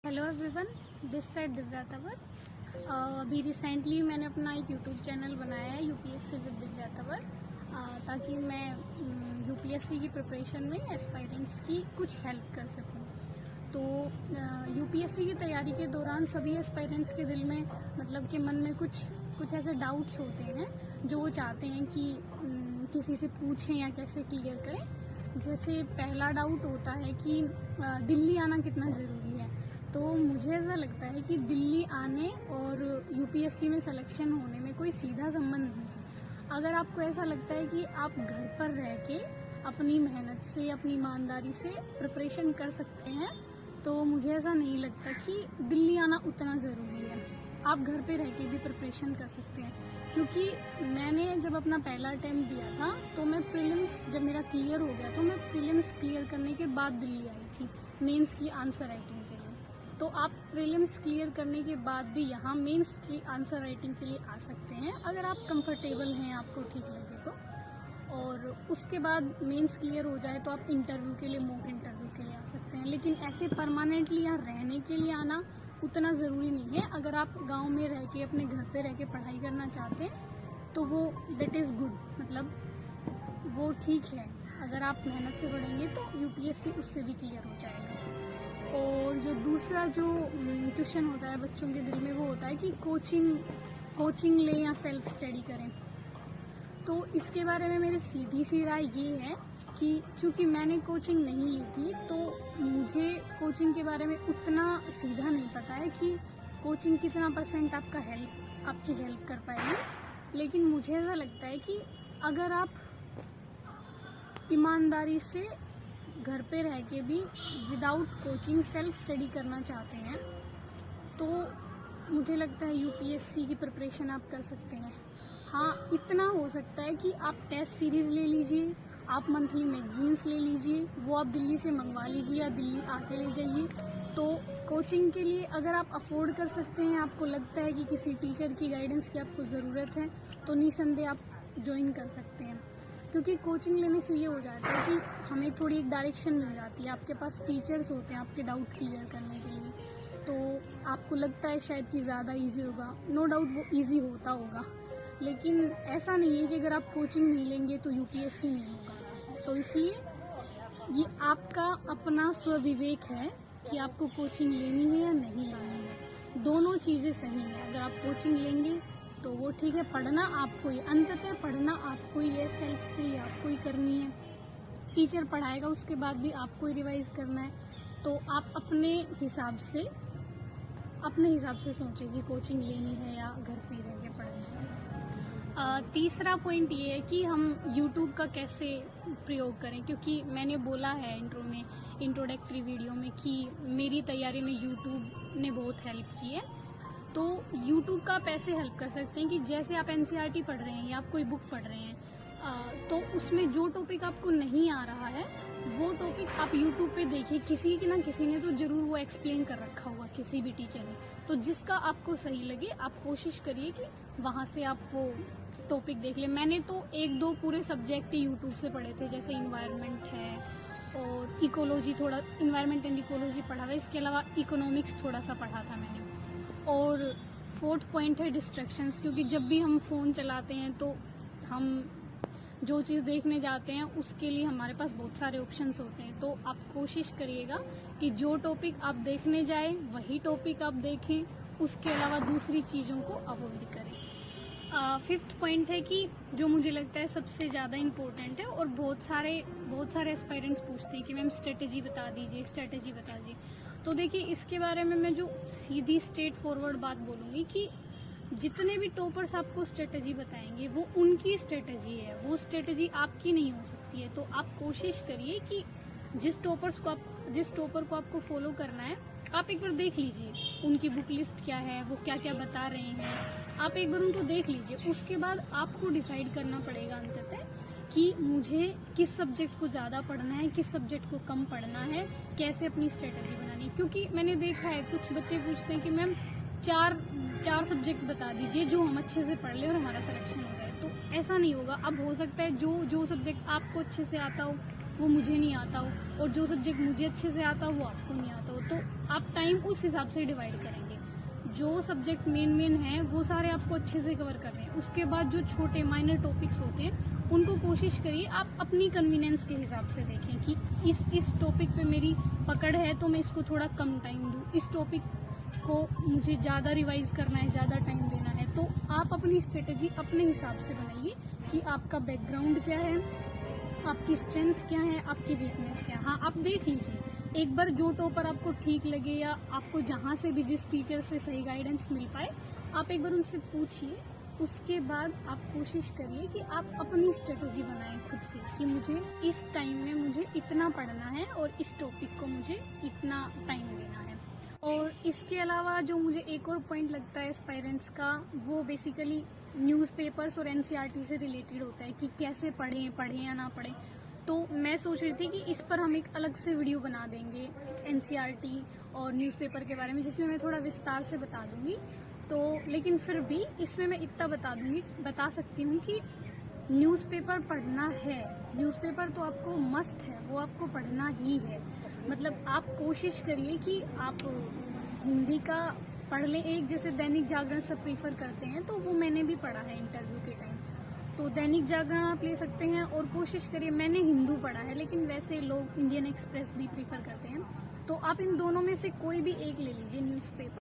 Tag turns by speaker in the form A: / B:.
A: Hello everyone, this side Divya Tanwar. अभी recently मैंने अपना एक यूट्यूब चैनल बनाया है यूपीएससी विद दिव्या तंवर, ताकि मैं यूपीएससी की प्रिपरेशन में एस्पायरेंट्स की कुछ हेल्प कर सकूं। तो यूपीएससी की तैयारी के दौरान सभी एस्पायरेंट्स के दिल में मतलब कि मन में कुछ ऐसे डाउट्स होते हैं जो वो चाहते हैं कि किसी से पूछें या कैसे क्लियर करें। जैसे पहला डाउट होता है कि दिल्ली आना कितना ज़रूरी है। तो मुझे ऐसा लगता है कि दिल्ली आने और यूपीएससी में सिलेक्शन होने में कोई सीधा संबंध नहीं है। अगर आपको ऐसा लगता है कि आप घर पर रह के अपनी मेहनत से, अपनी ईमानदारी से प्रिपरेशन कर सकते हैं, तो मुझे ऐसा नहीं लगता कि दिल्ली आना उतना ज़रूरी है। आप घर पे रह के भी प्रिपरेशन कर सकते हैं, क्योंकि मैंने जब अपना पहला अटेम्प्ट दिया था तो मैं प्रीलिम्स जब मेरा क्लियर हो गया तो मैं प्रीलिम्स क्लियर करने के बाद दिल्ली आई थी मेंस की आंसर राइटिंग के लिए। तो आप प्रीलिम्स क्लियर करने के बाद भी यहाँ मेंस की आंसर राइटिंग के लिए आ सकते हैं, अगर आप कंफर्टेबल हैं, आपको ठीक लगे तो। और उसके बाद मेंस क्लियर हो जाए तो आप इंटरव्यू के लिए, मॉक इंटरव्यू के लिए आ सकते हैं। लेकिन ऐसे परमानेंटली यहाँ रहने के लिए आना उतना ज़रूरी नहीं है। अगर आप गांव में रह के, अपने घर पे रह के पढ़ाई करना चाहते हैं तो वो दैट इज़ गुड, मतलब वो ठीक है। अगर आप मेहनत से पढ़ेंगे तो यूपीएससी उससे भी क्लियर हो जाएगा। और जो दूसरा जो क्वेश्चन होता है बच्चों के दिल में, वो होता है कि कोचिंग लें या सेल्फ स्टडी करें। तो इसके बारे में मेरी सीधी सी राय ये है कि चूँकि मैंने कोचिंग नहीं ली थी तो मुझे कोचिंग के बारे में उतना सीधा नहीं पता है कि कोचिंग कितना % आपकी हेल्प कर पाएगी। लेकिन मुझे ऐसा लगता है कि अगर आप ईमानदारी से घर पे रह के भी विदाउट कोचिंग सेल्फ स्टडी करना चाहते हैं तो मुझे लगता है यूपीएससी की प्रिपरेशन आप कर सकते हैं। हाँ, इतना हो सकता है कि आप टेस्ट सीरीज़ ले लीजिए, आप मंथली मैगजीन्स ले लीजिए, वो आप दिल्ली से मंगवा लीजिए या दिल्ली आके ले जाइए। तो कोचिंग के लिए अगर आप अफोर्ड कर सकते हैं, आपको लगता है कि किसी टीचर की गाइडेंस की आपको ज़रूरत है, तो निसंदेह आप ज्वाइन कर सकते हैं। क्योंकि कोचिंग लेने से ये हो जाता है कि हमें थोड़ी एक डायरेक्शन मिल जाती है, आपके पास टीचर्स होते हैं आपके डाउट क्लियर करने के लिए। तो आपको लगता है शायद कि ज़्यादा इजी होगा, नो डाउट वो इजी होता होगा, लेकिन ऐसा नहीं है कि अगर आप कोचिंग नहीं लेंगे तो यूपीएससी नहीं होगा। तो इसलिए ये आपका अपना स्वविवेक है कि आपको कोचिंग लेनी है या नहीं लेनी है। दोनों चीज़ें सही हैं। अगर आप कोचिंग लेंगे तो वो ठीक है, पढ़ना आपको ही, अंततः पढ़ना आपको ही है, सेल्फ स्टडी आपको ही करनी है। टीचर पढ़ाएगा उसके बाद भी आपको ही रिवाइज करना है। तो आप अपने हिसाब से सोचें कि कोचिंग लेनी है या घर पे रह के पढ़ना है। तीसरा पॉइंट ये है कि हम YouTube का कैसे प्रयोग करें, क्योंकि मैंने बोला है इंट्रो में, इंट्रोडक्टरी वीडियो में, कि मेरी तैयारी में YouTube ने बहुत हेल्प की है। तो YouTube का आप ऐसे हेल्प कर सकते हैं कि जैसे आप एनसीईआरटी पढ़ रहे हैं या आप कोई बुक पढ़ रहे हैं, तो उसमें जो टॉपिक आपको नहीं आ रहा है वो टॉपिक आप YouTube पे देखिए। किसी ने तो ज़रूर वो एक्सप्लेन कर रखा होगा, किसी भी टीचर ने। तो जिसका आपको सही लगे आप कोशिश करिए कि वहाँ से आप वो टॉपिक देख लें। मैंने तो 1-2 पूरे सब्जेक्ट YouTube से पढ़े थे, जैसे इन्वायरमेंट है और इकोलॉजी, थोड़ा इन्वायरमेंट एंड इकोलॉजी पढ़ा था। इसके अलावा इकोनॉमिक्स थोड़ा सा पढ़ा था मैंने। और 4th पॉइंट है डिस्ट्रैक्शंस, क्योंकि जब भी हम फ़ोन चलाते हैं तो हम जो चीज़ देखने जाते हैं उसके लिए हमारे पास बहुत सारे ऑप्शंस होते हैं। तो आप कोशिश करिएगा कि जो टॉपिक आप देखने जाए वही टॉपिक आप देखें, उसके अलावा दूसरी चीज़ों को अवॉइड करें। 5th पॉइंट है कि जो मुझे लगता है सबसे ज़्यादा इम्पोर्टेंट है, और बहुत सारे एस्पायरेंट्स पूछते हैं कि मैम स्ट्रेटेजी बता दीजिए। तो देखिए, इसके बारे में मैं जो सीधी स्ट्रेट फॉरवर्ड बात बोलूँगी कि जितने भी टॉपर्स आपको स्ट्रेटेजी बताएंगे वो उनकी स्ट्रेटेजी है, वो स्ट्रेटेजी आपकी नहीं हो सकती है। तो आप कोशिश करिए कि जिस टॉपर को आपको फॉलो करना है, आप एक बार देख लीजिए उनकी बुक लिस्ट क्या है, वो क्या क्या बता रहे हैं, आप एक बार उनको देख लीजिए। उसके बाद आपको डिसाइड करना पड़ेगा अंततः कि मुझे किस सब्जेक्ट को ज़्यादा पढ़ना है, किस सब्जेक्ट को कम पढ़ना है, कैसे अपनी स्ट्रेटेजी बनानी है। क्योंकि मैंने देखा है कुछ बच्चे पूछते हैं कि मैम चार सब्जेक्ट बता दीजिए जो हम अच्छे से पढ़ लें और हमारा सिलेक्शन हो जाए। तो ऐसा नहीं होगा। अब हो सकता है जो सब्जेक्ट आपको अच्छे से आता हो वो मुझे नहीं आता हो, और जो सब्जेक्ट मुझे अच्छे से आता हो वो आपको नहीं आता हो। तो आप टाइम उस हिसाब से डिवाइड करेंगे। जो सब्जेक्ट मेन है वो सारे आपको अच्छे से कवर करने हैं। उसके बाद जो छोटे माइनर टॉपिक्स होते हैं उनको कोशिश करिए आप अपनी कन्वीनियंस के हिसाब से देखें कि इस टॉपिक पे मेरी पकड़ है तो मैं इसको थोड़ा कम टाइम दूँ, इस टॉपिक को मुझे ज़्यादा रिवाइज करना है, ज़्यादा टाइम देना है। तो आप अपनी स्ट्रेटेजी अपने हिसाब से बनाइए कि आपका बैकग्राउंड क्या है, आपकी स्ट्रेंथ क्या है, आपकी वीकनेस क्या है। हाँ, आप देख लीजिए एक बार जो टॉपर आपको ठीक लगे या आपको जहाँ से भी जिस टीचर से सही गाइडेंस मिल पाए आप एक बार उनसे पूछिए। उसके बाद आप कोशिश करिए कि आप अपनी स्ट्रेटजी बनाएं खुद से कि मुझे इस टाइम में मुझे इतना पढ़ना है और इस टॉपिक को मुझे इतना टाइम देना है। और इसके अलावा जो मुझे एक और पॉइंट लगता है एस्पायरेंट्स का, वो बेसिकली न्यूज़पेपर्स और एनसीईआरटी से रिलेटेड होता है कि कैसे पढ़ें या ना पढ़ें। तो मैं सोच रही थी कि इस पर हम एक अलग से वीडियो बना देंगे एनसीईआरटी और न्यूज़पेपर के बारे में, जिसमें मैं थोड़ा विस्तार से बता दूंगी। तो लेकिन फिर भी इसमें मैं इतना बता सकती हूँ कि न्यूज़पेपर पढ़ना है, न्यूज़पेपर तो आपको मस्ट है, वो आपको पढ़ना ही है। मतलब आप कोशिश करिए कि आप हिंदी का पढ़ लें। एक जैसे दैनिक जागरण सब प्रीफर करते हैं तो वो मैंने भी पढ़ा है इंटरव्यू के टाइम, तो दैनिक जागरण आप ले सकते हैं। और कोशिश करिए, मैंने हिंदू पढ़ा है लेकिन वैसे लोग इंडियन एक्सप्रेस भी प्रीफर करते हैं, तो आप इन दोनों में से कोई भी एक ले लीजिए न्यूज़पेपर।